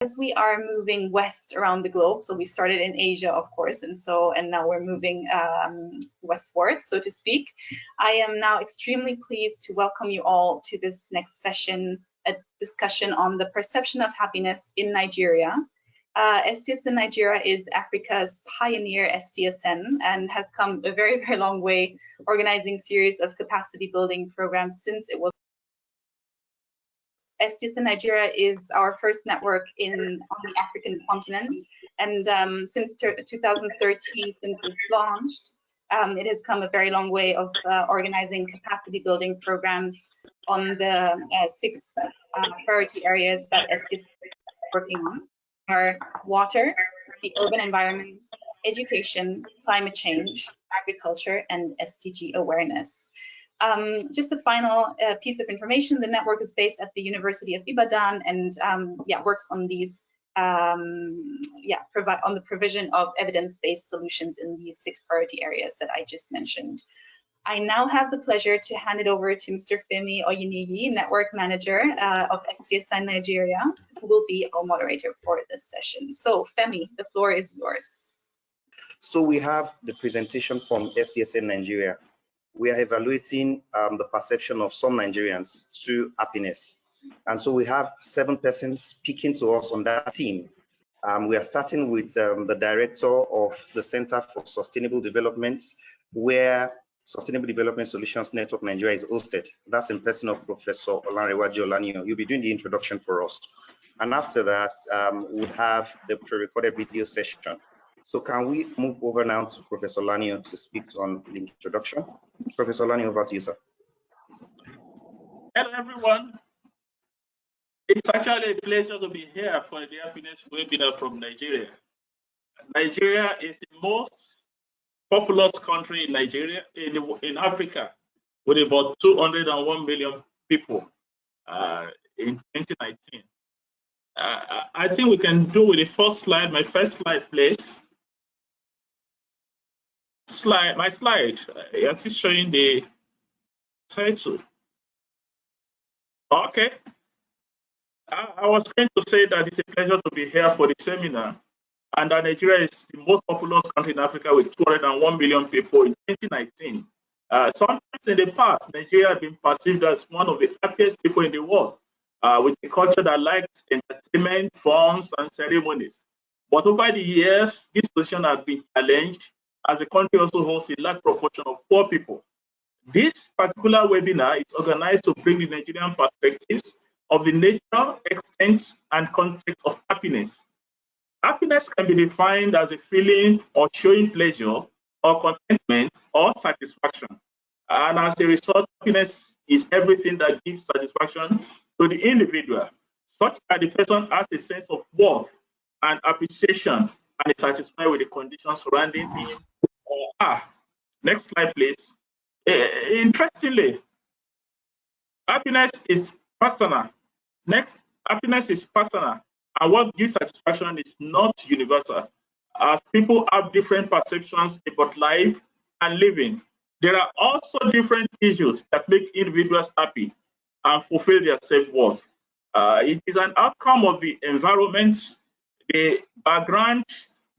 as we are moving west around the globe, so we started in Asia, of course, and now we're moving westward, so to speak. I am now extremely pleased to welcome you all to this next session, a discussion on the perception of happiness in Nigeria. SDSN Nigeria is Africa's pioneer SDSN and has come a very, very long way organizing a series of capacity building programs since it was. SDSN Nigeria is our first network on the African continent, and since 2013, since it's launched, it has come a very long way of organizing capacity building programs on the 6 priority areas that SDSN is working on are water, the urban environment, education, climate change, agriculture, and SDG awareness. Just a final piece of information: the network is based at the University of Ibadan and works on these on the provision of evidence-based solutions in these 6 priority areas that I just mentioned. I now have the pleasure to hand it over to Mr. Femi Oyinigi, Network Manager of SDSN Nigeria, who will be our moderator for this session. So Femi, the floor is yours. So we have the presentation from SDSN Nigeria. We are evaluating the perception of some Nigerians to happiness. And so we have 7 persons speaking to us on that team. We are starting with the director of the Center for Sustainable Development, where Sustainable Development Solutions Network Nigeria is hosted. That's in person of Professor Olanrewaju Olaniyan. You'll be doing the introduction for us. And after that, we'll have the pre-recorded video session. So can we move over now to Professor Olaniyan to speak on the introduction? Professor Olaniyan, over to you, sir. Hello, everyone. It's actually a pleasure to be here for the happiness webinar from Nigeria. Nigeria is the most populous country in Nigeria, in Africa, with about 201 million people in 2019. I think we can do with the first slide, my first slide, please. My slide, is showing the title. Okay. I was going to say that it's a pleasure to be here for the seminar, and that Nigeria is the most populous country in Africa with 201 million people in 2019. Sometimes in the past, Nigeria has been perceived as one of the happiest people in the world, with a culture that likes entertainment, funds, and ceremonies. But over the years, this position has been challenged as the country also holds a large proportion of poor people. This particular webinar is organized to bring the Nigerian perspectives of the nature, extent, and context of happiness. Happiness can be defined as a feeling or showing pleasure or contentment or satisfaction. And as a result, happiness is everything that gives satisfaction to the individual, such that the person has a sense of worth and appreciation and is satisfied with the conditions surrounding him or her. Next slide, please. Interestingly, happiness is personal. Next, happiness is personal, and what gives satisfaction is not universal, as people have different perceptions about life and living. There are also different issues that make individuals happy and fulfill their self-worth. It is an outcome of the environment, the background,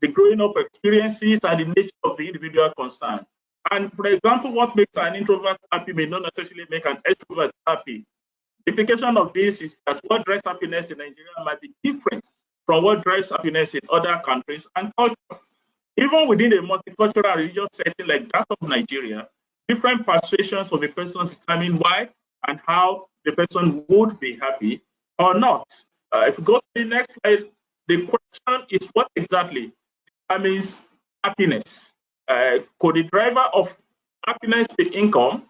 the growing up experiences, and the nature of the individual concerned. And for example, what makes an introvert happy may not necessarily make an extrovert happy. The implication of this is that what drives happiness in Nigeria might be different from what drives happiness in other countries and culture. Even within a multicultural and religious setting like that of Nigeria, different persuasions of a person determine why and how the person would be happy or not. If we go to the next slide, the question is what exactly determines happiness? Could the driver of happiness be income,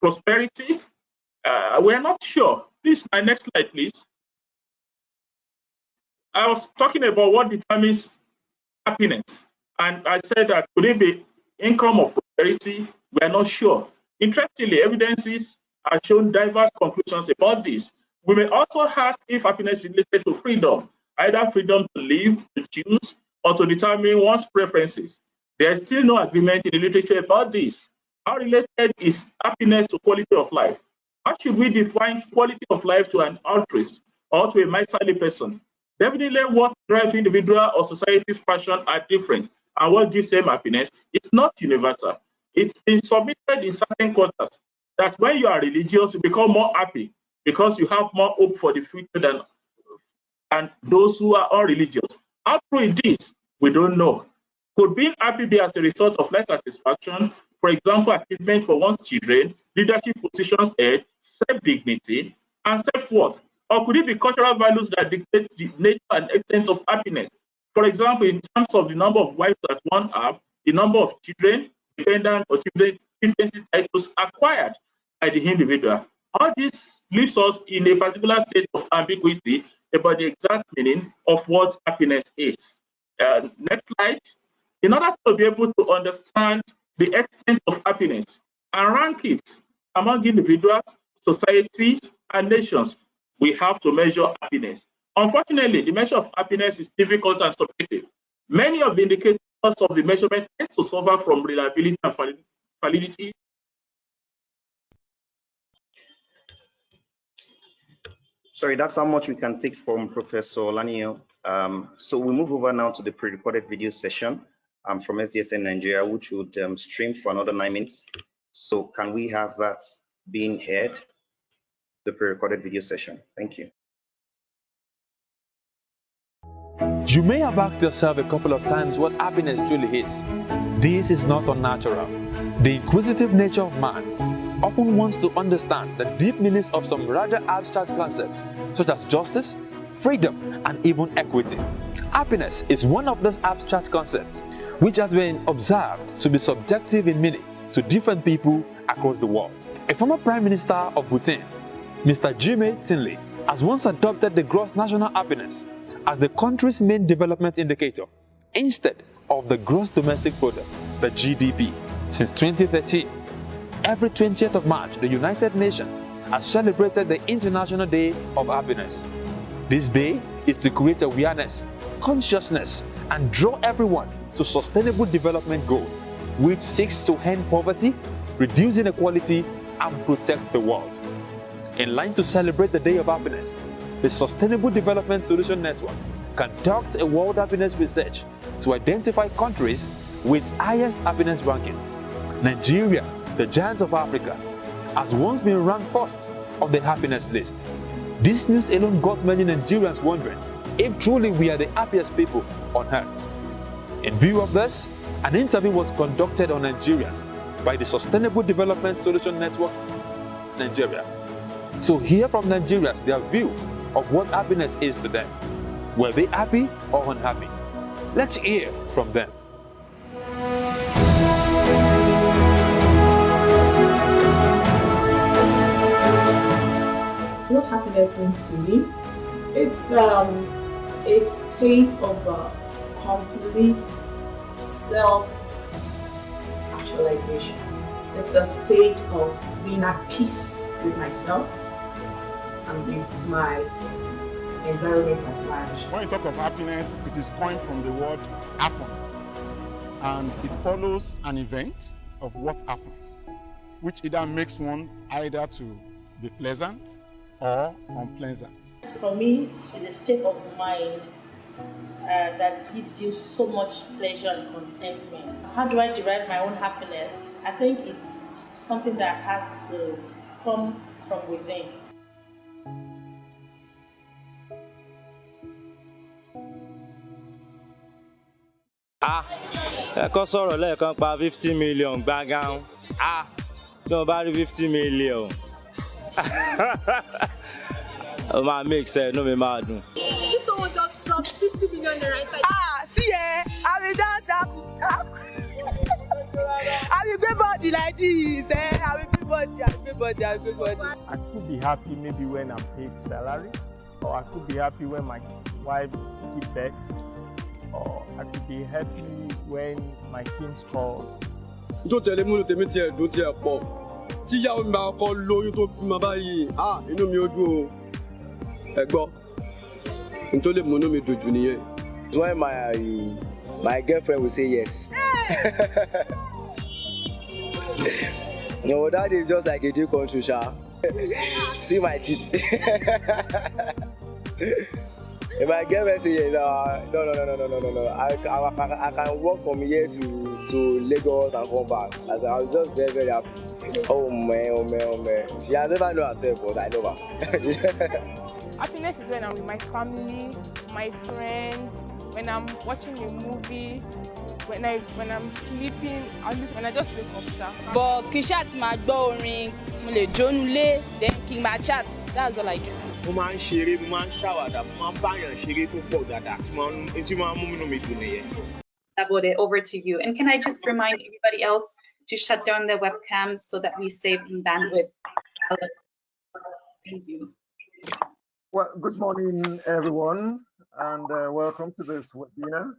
prosperity? We're not sure. Please, my next slide, please. I was talking about what determines happiness, and I said that could it be income or prosperity? We're not sure. Interestingly, evidences have shown diverse conclusions about this. We may also ask if happiness is related to freedom, either freedom to live, to choose, or to determine one's preferences. There is still no agreement in the literature about this. How related is happiness to quality of life? How should we define quality of life to an altruist or to a miserly person? Definitely what drives individual or society's passion are different, and what gives them happiness is not universal. It's been submitted in certain quarters that when you are religious, you become more happy because you have more hope for the future than those who are unreligious. How true it is, we don't know. Could being happy be as a result of life satisfaction, for example, achievement for one's children, leadership positions held, self-dignity, and self-worth? Or could it be cultural values that dictate the nature and extent of happiness? For example, in terms of the number of wives that one have, the number of children, dependent or chieftaincy titles acquired by the individual. All this leaves us in a particular state of ambiguity about the exact meaning of what happiness is. Next slide. In order to be able to understand the extent of happiness and rank it among individuals, societies, and nations, we have to measure happiness. Unfortunately, the measure of happiness is difficult and subjective. Many of the indicators of the measurement tend to suffer from reliability and validity. Sorry, that's how much we can take from Professor Lanio. So we move over now to the pre-recorded video session from SDSN Nigeria, which would stream for another 9 minutes. So can we have that being heard, the pre-recorded video session? Thank you. You may have asked yourself a couple of times what happiness truly is. This is not unnatural. The inquisitive nature of man often wants to understand the deep meanings of some rather abstract concepts, such as justice, freedom, and even equity. Happiness is one of those abstract concepts which has been observed to be subjective in meaning to different people across the world. A former Prime Minister of Bhutan, Mr. Jigme Thinley, has once adopted the gross national happiness as the country's main development indicator instead of the gross domestic product, the GDP. Since 2013, every 20th of March, the United Nations has celebrated the International Day of Happiness. This day is to create awareness, consciousness, and draw everyone to Sustainable Development Goal, which seeks to end poverty, reduce inequality, and protect the world. In line to celebrate the Day of Happiness, the Sustainable Development Solution Network conducts a world happiness research to identify countries with highest happiness ranking. Nigeria, the giant of Africa, has once been ranked first on the happiness list. This news alone got many Nigerians wondering if truly we are the happiest people on earth. In view of this, an interview was conducted on Nigerians by the Sustainable Development Solution Network Nigeria to hear from Nigerians their view of what happiness is to them. Were they happy or unhappy? Let's hear from them. What happiness means to me, it's a state of complete self-actualization. It's a state of being at peace with myself and with my environment at large. When you talk of happiness, it is coined from the word happen, and it follows an event of what happens, which either makes one either to be pleasant or unpleasant. For me, it's a state of mind that gives you so much pleasure and contentment. How do I derive my own happiness? I think it's something that has to come from within. Ẹ̀kọ́ sọ̀rọ̀ lẹ́ẹ̀kan pa 50 million gbàgán. Tí wọ́n bá rí 50 million. Ó máa make sense, inú mi máa dùn. If someone just dropped 50 million naira inside. See I will dance that. I will go body like this. I will go body. I could be happy maybe when I'm paid salary, or I could be happy when my wife gives birth, or I could be happy when my team score. Don't tell me to meet here, don't tell Paul. See how me ba ko lóyún tó bímọ báyìí. Inú mi ò dùn o. Ẹ gbọ́. Nto le inú mi dùn jù nìyẹn. When my girlfriend will say yes. No, that is just like a deal country, sha. See my teeth. If I get messages, no. I can walk from here to Lagos and come back. As I was just very, very happy. Oh man. She has never known herself, but I know her. Happiness is when I'm with my family, my friends, when I'm watching a movie, when I'm sleeping, at least when I just wake up sharp. But kí ṣáà ti máa gbọ́ orin, mo lè jónúlé, then kí n máa chat. That's all I do. Mo máa ń ṣeré, mo máa ń ṣàwàdà, mo máa ń báyàn ṣeré tó pọ̀ dáadáa, tí máa ń mú inú mi dùn nìyẹn. Labode, over to you. And can I just remind everybody else to shut down their webcams so that we save in bandwidth? Thank you. Well, good morning, everyone, and welcome to this webinar.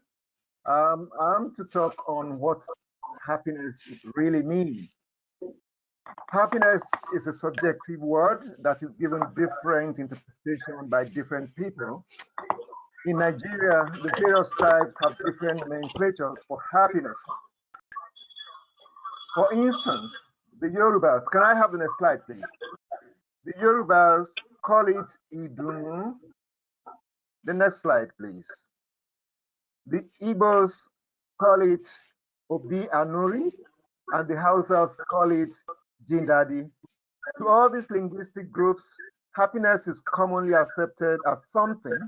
I'm to talk on what happiness really means. Happiness is a subjective word that is given different interpretation by different people. In Nigeria, the various tribes have different nomenclatures for happiness. For instance, the Yorubas, can I have the next slide, please? The Yorubas call it Idunu. The next slide, please. The Igbos call it Obi Anuri, and the Hausas call it Jindadi. To all these linguistic groups, happiness is commonly accepted as something,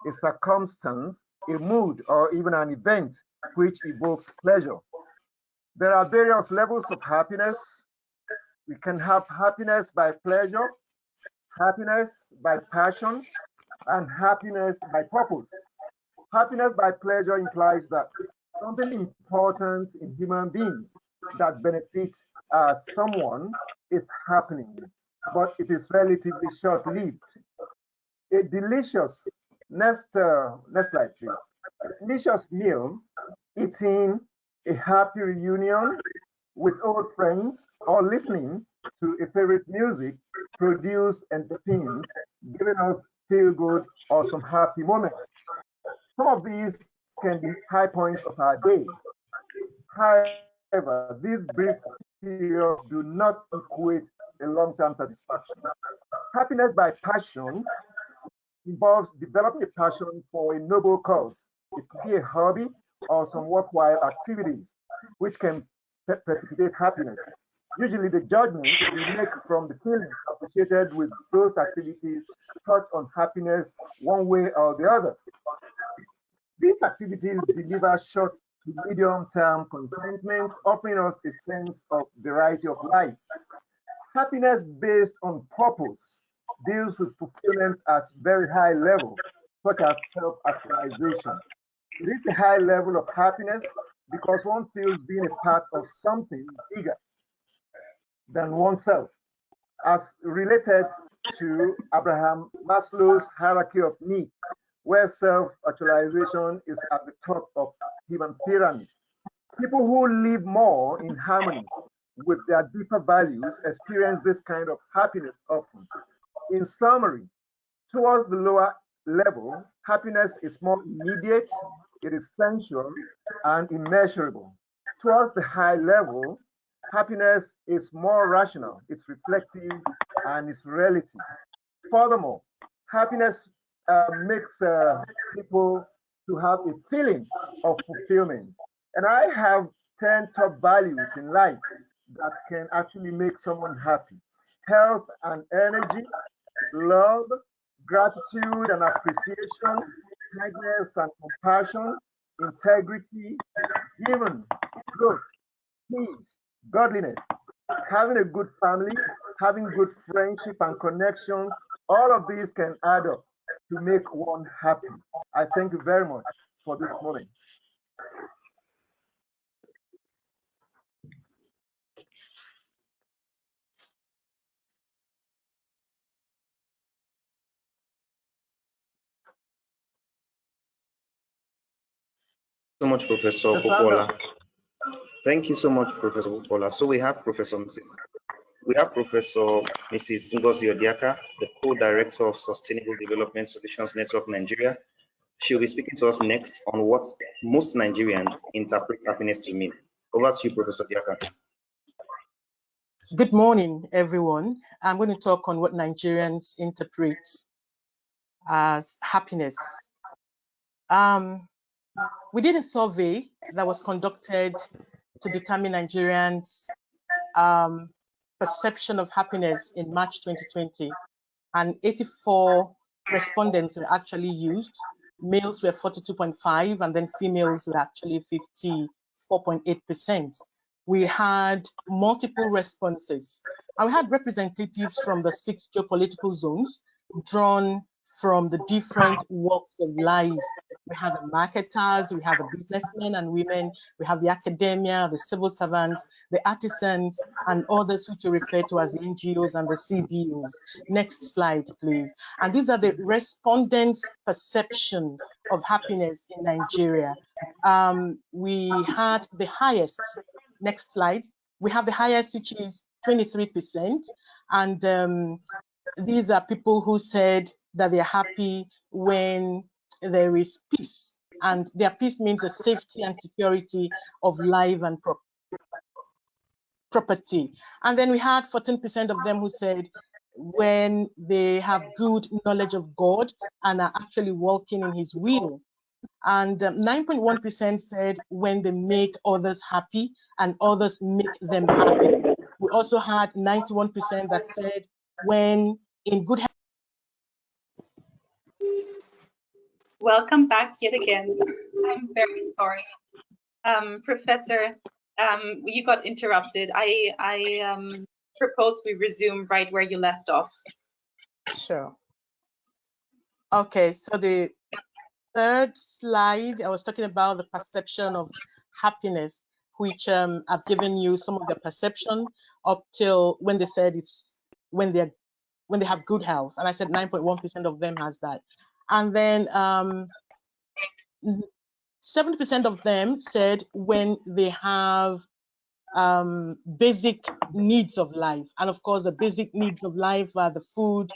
a circumstance, a mood, or even an event which evokes pleasure. There are various levels of happiness. We can have happiness by pleasure, happiness by passion, and happiness by purpose. Happiness by pleasure implies that something important in human beings that benefits someone is happening, but it is relatively short-lived. A delicious, next slide please. A delicious meal, eating, a happy reunion with old friends, or listening to a favorite music produce endorphins, giving us feel good or some happy moments. Some of these can be high points of our day. However, these brief periods do not equate a long-term satisfaction. Happiness by passion involves developing a passion for a noble cause. It could be a hobby or some worthwhile activities, which can precipitate happiness. Usually the judgment we make from the feelings associated with those activities touch on happiness one way or the other. These activities deliver short to medium-term contentment, offering us a sense of variety of life. Happiness based on purpose deals with fulfillment at very high level, such as self-actualization. It is a high level of happiness because one feels being a part of something bigger than oneself, as related to Abraham Maslow's hierarchy of needs, where self-actualization is at the top of human pyramid. People who live more in harmony with their deeper values experience this kind of happiness often. In summary, towards the lower level, happiness is more immediate, it is sensual, and immeasurable. Towards the high level, happiness is more rational, it's reflective, and it's relative. Furthermore, happiness makes people to have a feeling of fulfillment. And I have 10 top values in life that can actually make someone happy. Health and energy, love, gratitude and appreciation, kindness and compassion, integrity, giving, growth, peace, godliness, having a good family, having good friendship and connection. All of these can add up to make one happy. I thank you very much for this morning. So much, Professor Popola. Thank you so much, Professor Popola. So we have Professor Mrs. Ngozi Odiaka, the co-director of Sustainable Development Solutions Network Nigeria. She'll be speaking to us next on what most Nigerians interpret happiness to mean. Over to you, Professor Odiaka. Good morning, everyone. I'm going to talk on what Nigerians interpret as happiness We did a survey that was conducted to determine Nigerians' perception of happiness in March 2020, and 84 respondents were actually used. Males were 42.5, and then females were actually 54.8%. We had multiple responses, and we had representatives from the 6 geopolitical zones drawn from the different walks of life. We have the marketers, we have the businessmen and women, we have the academia, the civil servants, the artisans, and others which you refer to as the NGOs and the CBOs. Next slide, please. And these are the respondents' perception of happiness in Nigeria. We had the highest. Next slide. We have the highest, which is 23%. And these are people who said that they're happy when there is peace. And their peace means the safety and security of life and property. And then we had 14% of them who said when they have good knowledge of God and are actually walking in his will. And 9.1% said when they make others happy and others make them happy. We also had 91% that said when in good health. Welcome back yet again. I'm very sorry. Professor, you got interrupted. I propose we resume right where you left off. Sure. Okay, so the third slide, I was talking about the perception of happiness, which I've given you some of the perception up till when they said it's when they have good health, and I said 9.1% of them has that, and then 70% of them said when they have basic needs of life, and of course the basic needs of life are the food,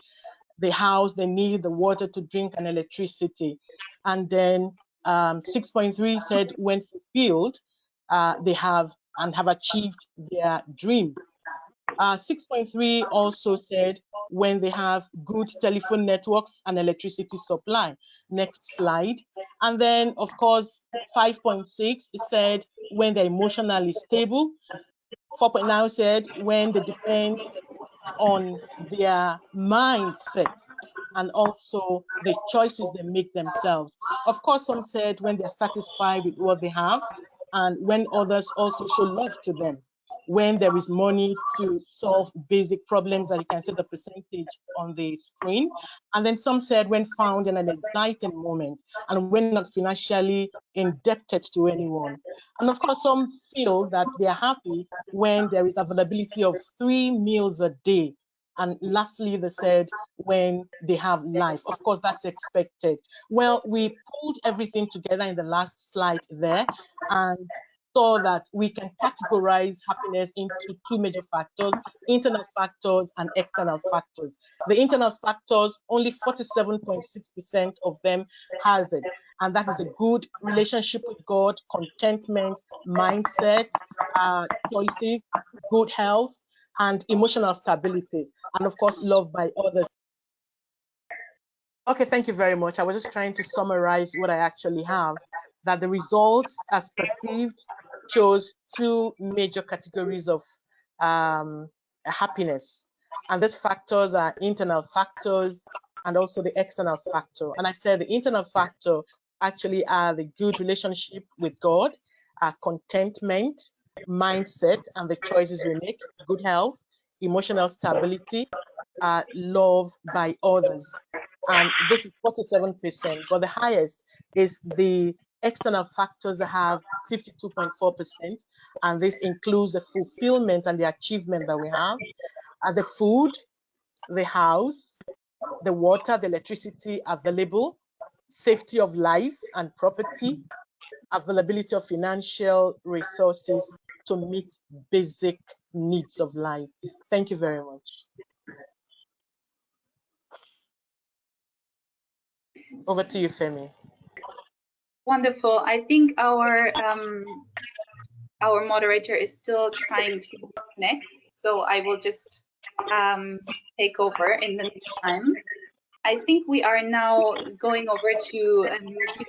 the house they need, the water to drink, and electricity. And then 6.3 said when fulfilled, they have achieved their dream. 6.3 also said when they have good telephone networks and electricity supply. Next slide. And then, of course, 5.6 said when they're emotionally stable. 4.9 said when they depend on their mindset and also the choices they make themselves. Of course, some said when they're satisfied with what they have, and when others also show love to them, when there is money to solve basic problems, and you can see the percentage on the screen. And then some said when found in an exciting moment and when not financially indebted to anyone. And of course, some feel that they are happy when there is availability of 3 meals a day. And lastly, they said when they have life. Of course, that's expected. Well, we pulled everything together in the last slide there and saw that we can categorize happiness into 2 major factors, internal factors and external factors. The internal factors, only 47.6% of them has it. And that is a good relationship with God, contentment, mindset, choices, good health, and emotional stability, and of course, love by others. Okay, thank you very much. I was just trying to summarize what I actually have, that the results as perceived shows 2 major categories of happiness. And these factors are internal factors and also the external factor. And I said the internal factor actually are the good relationship with God, contentment, mindset, and the choices we make, good health, emotional stability, love by others. And this is 47%, but the highest is the external factors that have 52.4%, and this includes the fulfillment and the achievement that we have, the food, the house, the water, the electricity available, safety of life and property, availability of financial resources to meet basic needs of life. Thank you very much. Over to you, Femi. Wonderful. I think our moderator is still trying to connect, so I will just take over in the meantime. I think we are now going over to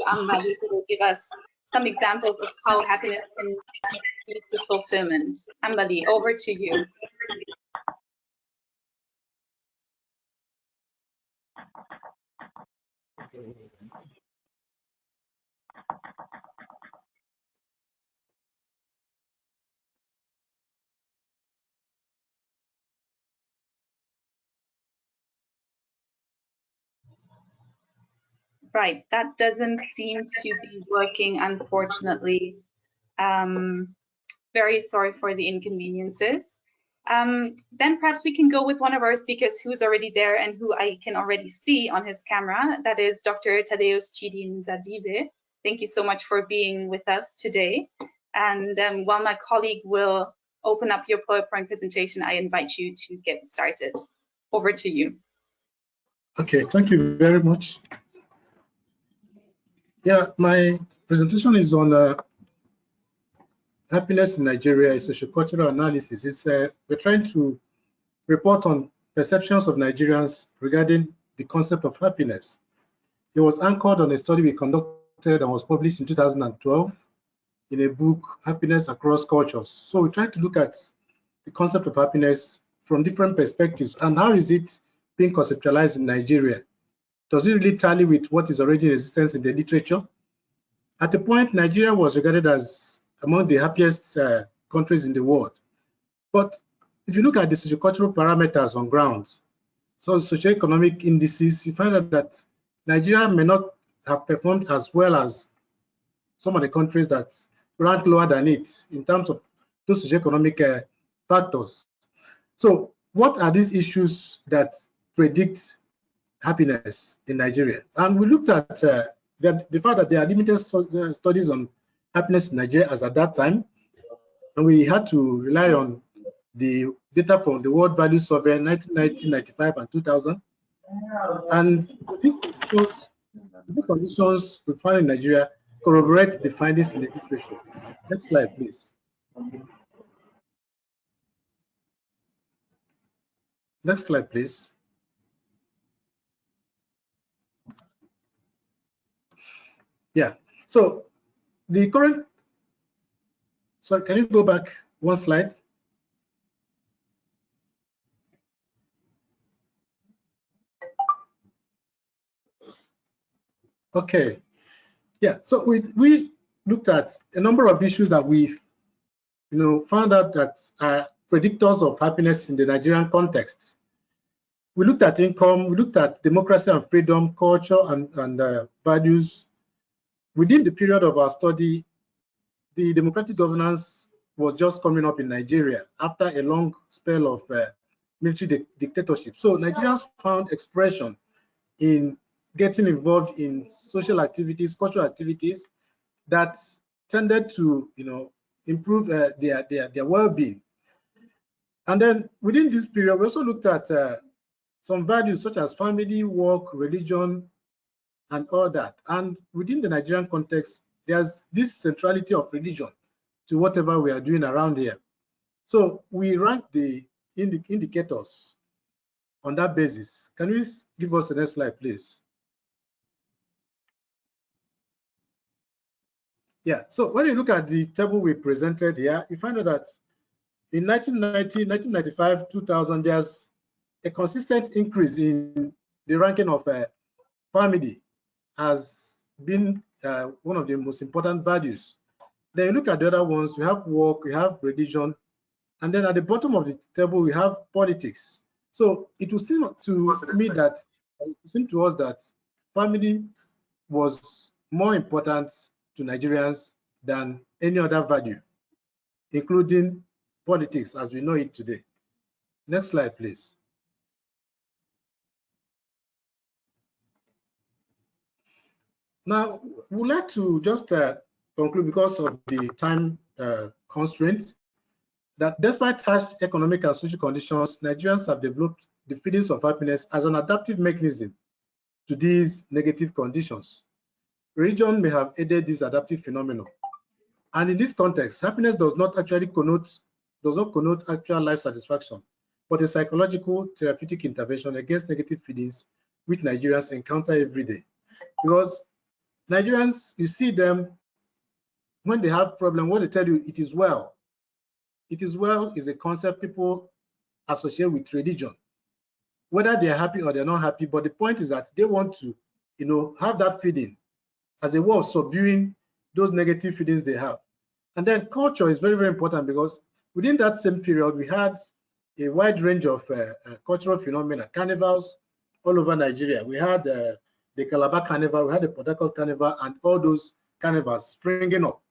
Ambali, who will give us some examples of how happiness can lead to fulfillment. Ambali, over to you. Right, that doesn't seem to be working, unfortunately. Very sorry for the inconveniences. Then perhaps we can go with one of our speakers who's already there and who I can already see on his camera. That is Dr. Thaddeus Chidin Zadibe. Thank you so much for being with us today. And while my colleague will open up your PowerPoint presentation, I invite you to get started. Over to you. Okay, thank you very much. Yeah, my presentation is on happiness in Nigeria, a sociocultural analysis. It's we're trying to report on perceptions of Nigerians regarding the concept of happiness. It was anchored on a study we conducted and was published in 2012 in a book, Happiness Across Cultures. So we tried to look at the concept of happiness from different perspectives and how is it being conceptualized in Nigeria? Does it really tally with what is already in existence in the literature? At the point, Nigeria was regarded as among the happiest countries in the world. But if you look at the sociocultural parameters on ground, so socioeconomic indices, you find out that Nigeria may not have performed as well as some of the countries that rank lower than it in terms of those socioeconomic factors. So what are these issues that predict happiness in Nigeria? And we looked at the fact that there are limited studies on happiness in Nigeria as at that time, and we had to rely on the data from the World Value Survey in 1990, 95, and 2000. And these conditions we find in Nigeria corroborate the findings in the literature. Next slide, please. Next slide, please. Yeah, so the current, sorry, can you go back one slide? Okay, yeah, so we looked at a number of issues that we found out that are predictors of happiness in the Nigerian context. We looked at income, we looked at democracy and freedom, culture and values. Within the period of our study, the democratic governance was just coming up in Nigeria after a long spell of military dictatorship. So Nigerians found expression in getting involved in social activities, cultural activities that tended to, improve their well-being. And then within this period, we also looked at some values such as family, work, religion, and all that. And within the Nigerian context, there's this centrality of religion to whatever we are doing around here. So we rank the indicators on that basis. Can you give us the next slide, please? Yeah, so when you look at the table we presented here, you find out that in 1990, 1995, 2000, there's a consistent increase in the ranking of family has been one of the most important values. Then you look at the other ones, we have work, we have religion, and then at the bottom of the table, we have politics. So it will seem to me that, it seemed to us that family was more important to Nigerians than any other value, including politics as we know it today. Next slide, please. Now, we'd like to just conclude, because of the time constraints, that despite harsh economic and social conditions, Nigerians have developed the feelings of happiness as an adaptive mechanism to these negative conditions. Religion may have aided this adaptive phenomenon. And in this context, happiness does not connote actual life satisfaction, but a psychological therapeutic intervention against negative feelings which Nigerians encounter every day. Because Nigerians, you see them, when they have problem, what they tell you, it is well. It is well is a concept people associate with religion, whether they are happy or they're not happy. But the point is that they want to, have that feeling as a way of subduing those negative feelings they have. And then culture is very, very important, because within that same period, we had a wide range of cultural phenomena, carnivals all over Nigeria. We had the Calabar Carnival, we had the Port Harcourt Carnival, and all those carnivals springing up.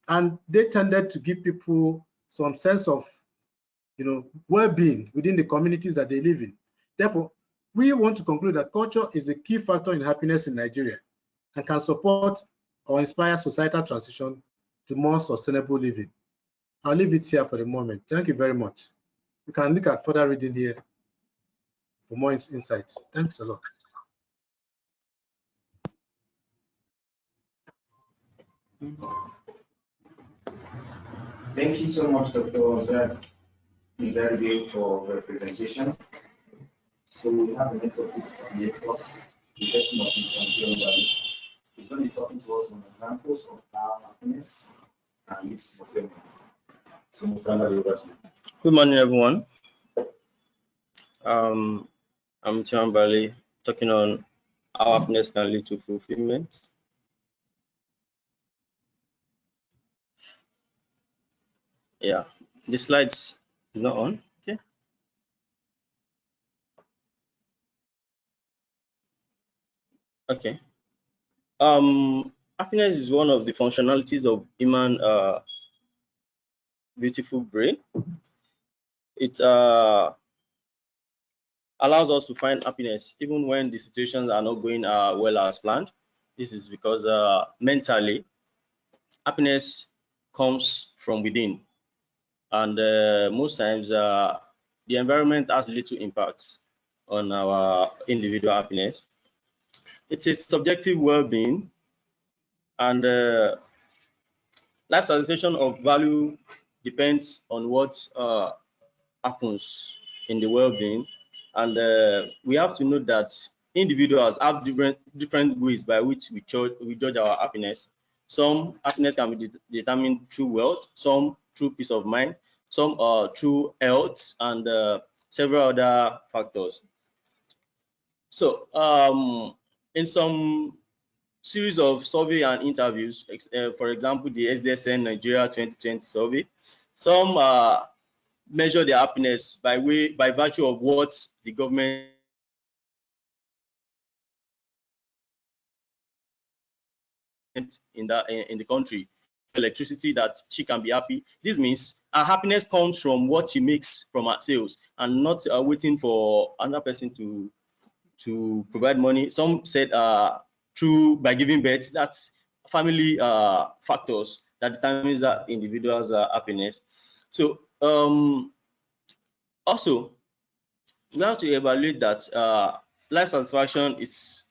And they tended to give people some sense of, well-being within the communities that they live in. Therefore, we want to conclude that culture is a key factor in happiness in Nigeria and can support or inspire societal transition to more sustainable living. I'll leave it here for the moment. Thank you very much. You can look at further reading here for more insights. Thanks a lot. Thank you so much, Dr. Nizarbe, for the presentation. So we have the next topic on the talk, the person of Nizarbe. He's going to be talking to us on examples of how happiness and its fulfillment. So, Mr. Nizarbe, good morning, everyone. I'm Tiambali, talking on how happiness can lead to fulfillment. Yeah, the slides is not on. Okay. Okay. Happiness is one of the functionalities of human beautiful brain. It allows us to find happiness even when the situations are not going well as planned. This is because mentally, happiness comes from within, and most times the environment has little impact on our individual happiness. It's a subjective well-being, and life satisfaction of value depends on what happens in the well-being, and we have to know that individuals have different ways by which we judge our happiness. Some happiness can be determined through wealth, some through peace of mind, some through health, and several other factors. So in some series of survey and interviews, for example, the SDSN Nigeria 2020 survey, some measure their happiness by virtue of what the government in the country, electricity, that she can be happy. This means her happiness comes from what she makes from her sales and not waiting for another person to provide money. Some said by giving birth. That's family factors that determines that individual's happiness. So also we have to evaluate that life satisfaction is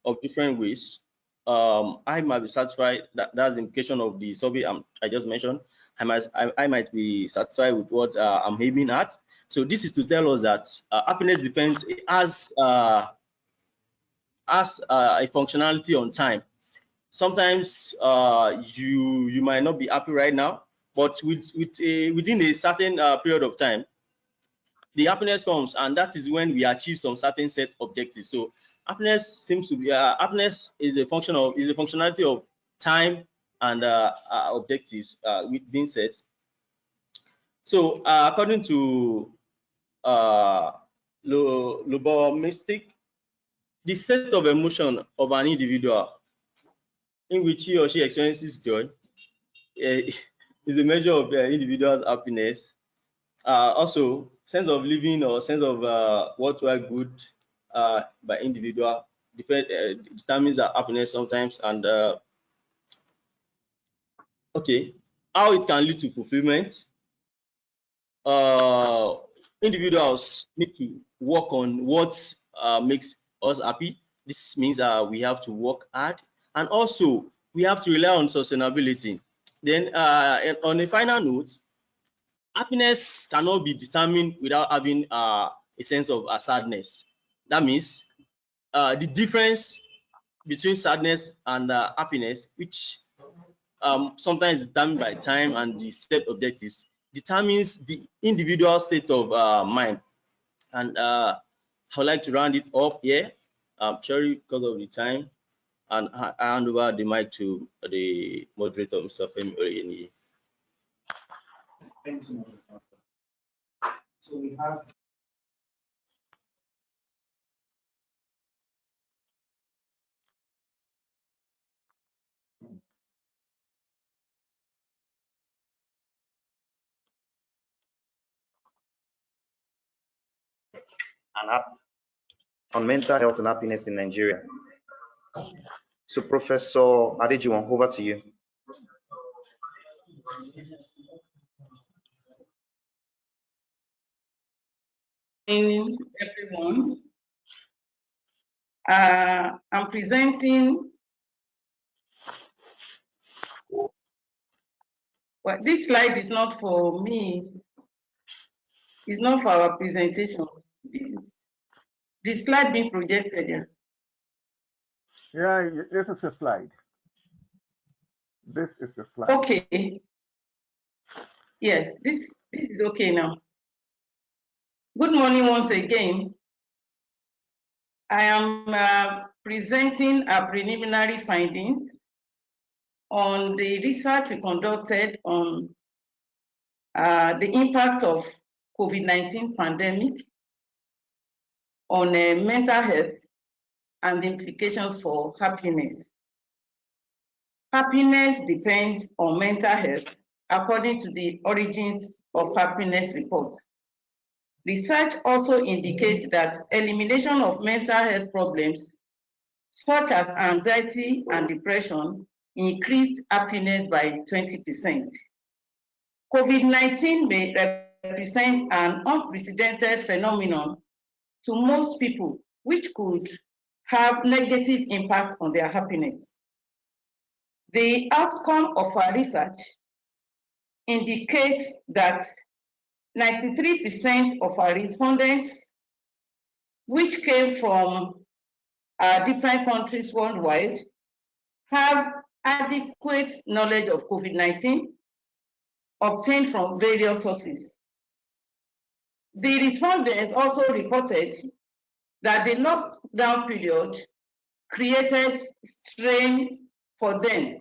of different ways. I might be satisfied. That's the implication of the survey I just mentioned. I might be satisfied with what I'm aiming at. So this is to tell us that happiness depends as a functionality on time. Sometimes you might not be happy right now, but within a certain period of time, the happiness comes, and that is when we achieve some certain set objectives. So happiness seems to be happiness is a functionality of time and objectives being set. So according to Lobomistic, the state of emotion of an individual in which he or she experiences joy is a measure of the individual's happiness. Also, sense of living or sense of what were good by individual determines our happiness sometimes. And okay, how it can lead to fulfillment. Individuals need to work on what makes us happy. This means we have to work hard, and also we have to rely on sustainability. Then on a final note, happiness cannot be determined without having a sense of sadness. That means the difference between sadness and happiness, which sometimes is determined by time and the set objectives, determines the individual state of mind. And I would like to round it off here. Sorry because of the time, and I hand over the mic to the moderator, Mr. Femi Oyeni. Thank you. So we have an app on mental health and happiness in Nigeria. So Professor Adejuwon, over to you. Everyone, I'm presenting. Well, this slide is not for me. It's not for our presentation. This is the slide being projected here. Yeah, this is your slide. This is your slide. Okay. Yes, this is okay now. Good morning once again. I am presenting our preliminary findings on the research we conducted on the impact of COVID-19 pandemic on mental health and the implications for happiness. Happiness depends on mental health according to the Origins of Happiness report. Research also indicates that elimination of mental health problems such as anxiety and depression increased happiness by 20%. COVID-19 may represent an unprecedented phenomenon to most people, which could have negative impact on their happiness. The outcome of our research indicates that 93% of our respondents, which came from different countries worldwide, have adequate knowledge of COVID-19 obtained from various sources. The respondents also reported that the lockdown period created strain for them.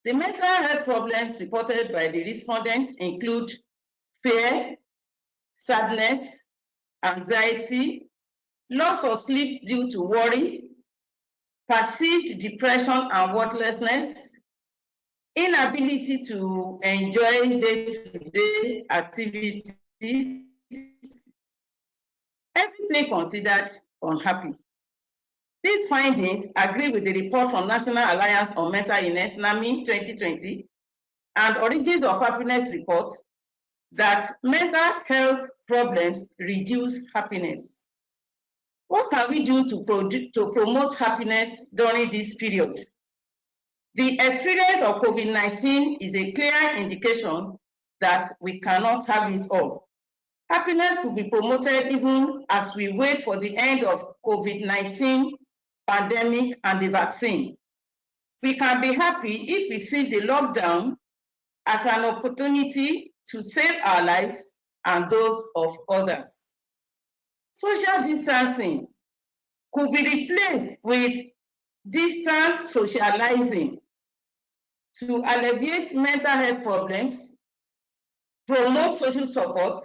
The mental health problems reported by the respondents include fear, sadness, anxiety, loss of sleep due to worry, perceived depression and worthlessness, inability to enjoy day-to-day activities, everything considered unhappy. These findings agree with the report from National Alliance on Mental Illness, NAMI 2020, and Origins of Happiness report that mental health problems reduce happiness. What can we do to promote happiness during this period? The experience of COVID-19 is a clear indication that we cannot have it all. Happiness could be promoted even as we wait for the end of COVID-19 pandemic and the vaccine. We can be happy if we see the lockdown as an opportunity to save our lives and those of others. Social distancing could be replaced with distance socializing to alleviate mental health problems, promote social support,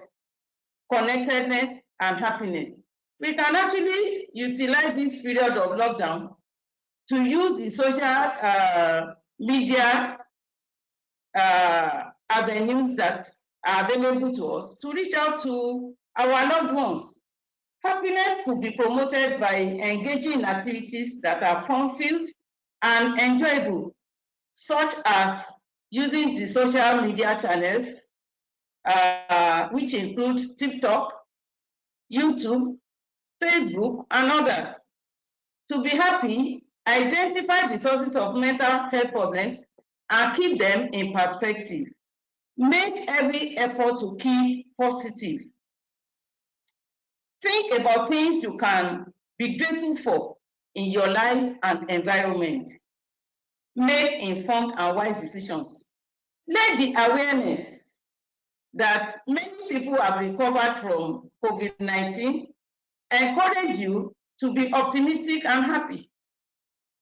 connectedness, and happiness. We can actually utilize this period of lockdown to use the social media avenues that are available to us to reach out to our loved ones. Happiness could be promoted by engaging in activities that are fun-filled and enjoyable, such as using the social media channels, which include TikTok, YouTube, Facebook, and others. To be happy, identify the sources of mental health problems and keep them in perspective. Make every effort to keep positive. Think about things you can be grateful for in your life and environment. Make informed and wise decisions. Let the awareness that many people have recovered from COVID-19 encourage you to be optimistic and happy.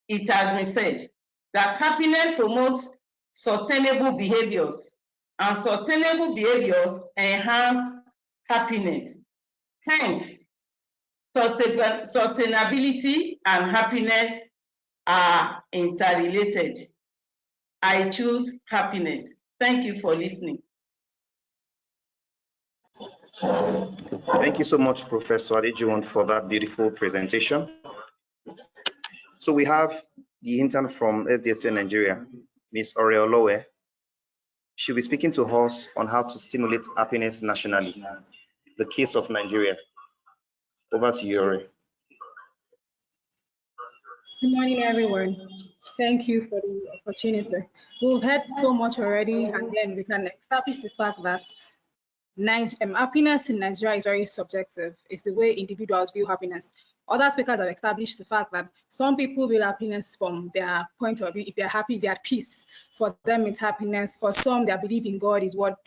It has been said that happiness promotes sustainable behaviors, and sustainable behaviors enhance happiness. Hence, sustainability and happiness are interrelated. I choose happiness. Thank you for listening. Thank you so much, Professor Adejuwon, for that beautiful presentation. So we have the intern from SDSN Nigeria, Ms. Oreolowe. She'll be speaking to us on how to stimulate happiness nationally, the case of Nigeria. Over to you, Ore. Good morning, everyone. Thank you for the opportunity. We've heard so much already, and then we can establish the fact that happiness in Nigeria is very subjective. It's the way individuals view happiness. Other speakers have established the fact that some people view happiness from their point of view. If they're happy, they're at peace. For them, it's happiness. For some, their belief in God is what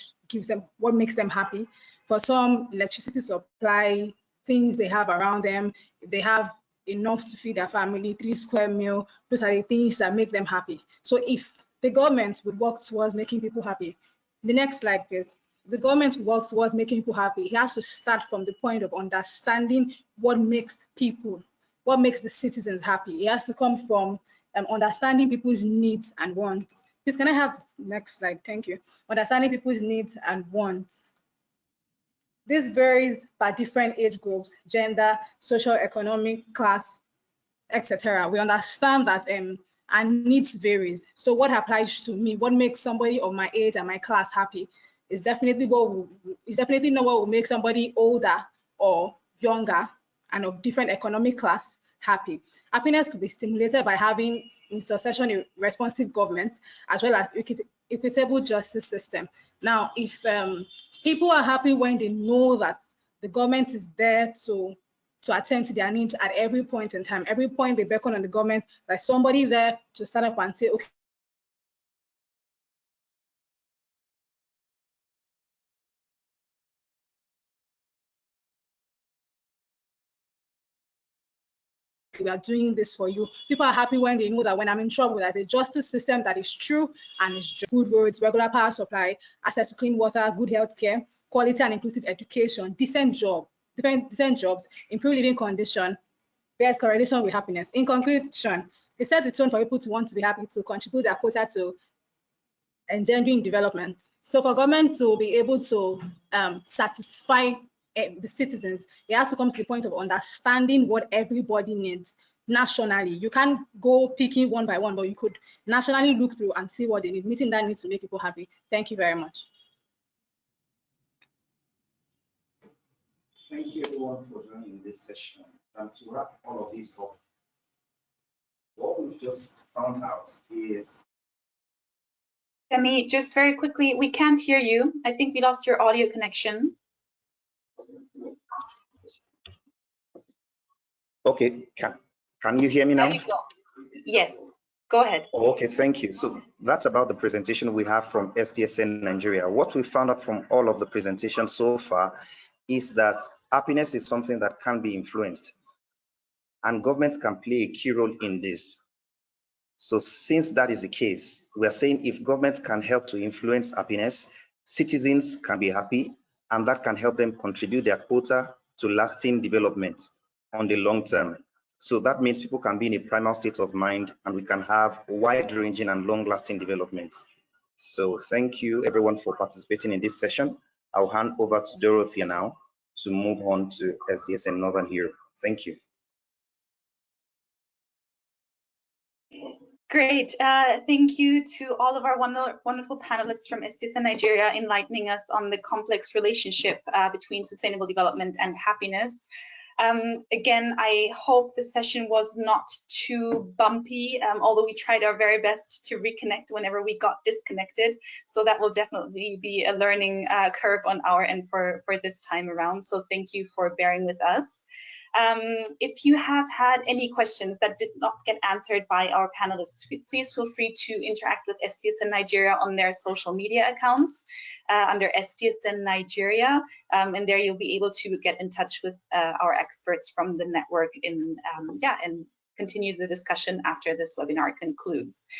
makes them happy. For some, electricity supply, things they have around them, if they have enough to feed their family, 3 square meal, those are the things that make them happy. So if the government would work towards making people happy, the next slide, please. The government works towards making people happy. It has to start from the point of understanding what makes the citizens happy. It has to come from understanding people's needs and wants. Please, can I have this next slide? Thank you. Understanding people's needs and wants. This varies by different age groups, gender, socio-economic class, etc. We understand that our needs varies. So what applies to me, what makes somebody of my age and my class happy, is definitely not what will make somebody older or younger and of different economic class happy. Happiness could be stimulated by having in succession a responsive government as well as equitable justice system. Now, if people are happy when they know that the government is there to attend to their needs at every point in time, every point they beckon on the government, like somebody there to stand up and say, okay, we are doing this for you. People are happy when they know that when I'm in trouble, there's a justice system that is true and is just. Good roads, regular power supply, access to clean water, good health care, quality and inclusive education, decent jobs, improved living condition, bears correlation with happiness. In conclusion, it set the tone for people to want to be happy, to contribute their quota to engendering development. So for government to be able to satisfy the citizens, it has to come to the point of understanding what everybody needs nationally. You can't go picking one by one, but you could nationally look through and see what they need, meeting that needs to make people happy. Thank you very much. Thank you everyone for joining this session. And to wrap all of this up, what we've just found out is. Femi, just very quickly, we can't hear you. I think we lost your audio connection. Okay, can you hear me now? There you go. Yes, go ahead. Oh, okay, thank you. So that's about the presentation we have from SDSN Nigeria. What we found out from all of the presentations so far is that happiness is something that can be influenced, and governments can play a key role in this. So since that is the case, we are saying if governments can help to influence happiness, citizens can be happy, and that can help them contribute their quota to lasting development on the long term. So that means people can be in a primal state of mind, and we can have wide-ranging and long-lasting development. So thank you everyone for participating in this session. I'll hand over to Dorothea now to move on to SDSN Northern Europe. Thank you. Great. Thank you to all of our wonderful panelists from SDSN Nigeria enlightening us on the complex relationship between sustainable development and happiness. Again, I hope the session was not too bumpy, although we tried our very best to reconnect whenever we got disconnected. So that will definitely be a learning curve on our end for this time around. So thank you for bearing with us. If you have had any questions that did not get answered by our panelists, please feel free to interact with SDSN Nigeria on their social media accounts under SDSN Nigeria, and there you'll be able to get in touch with our experts from the network and continue the discussion after this webinar concludes.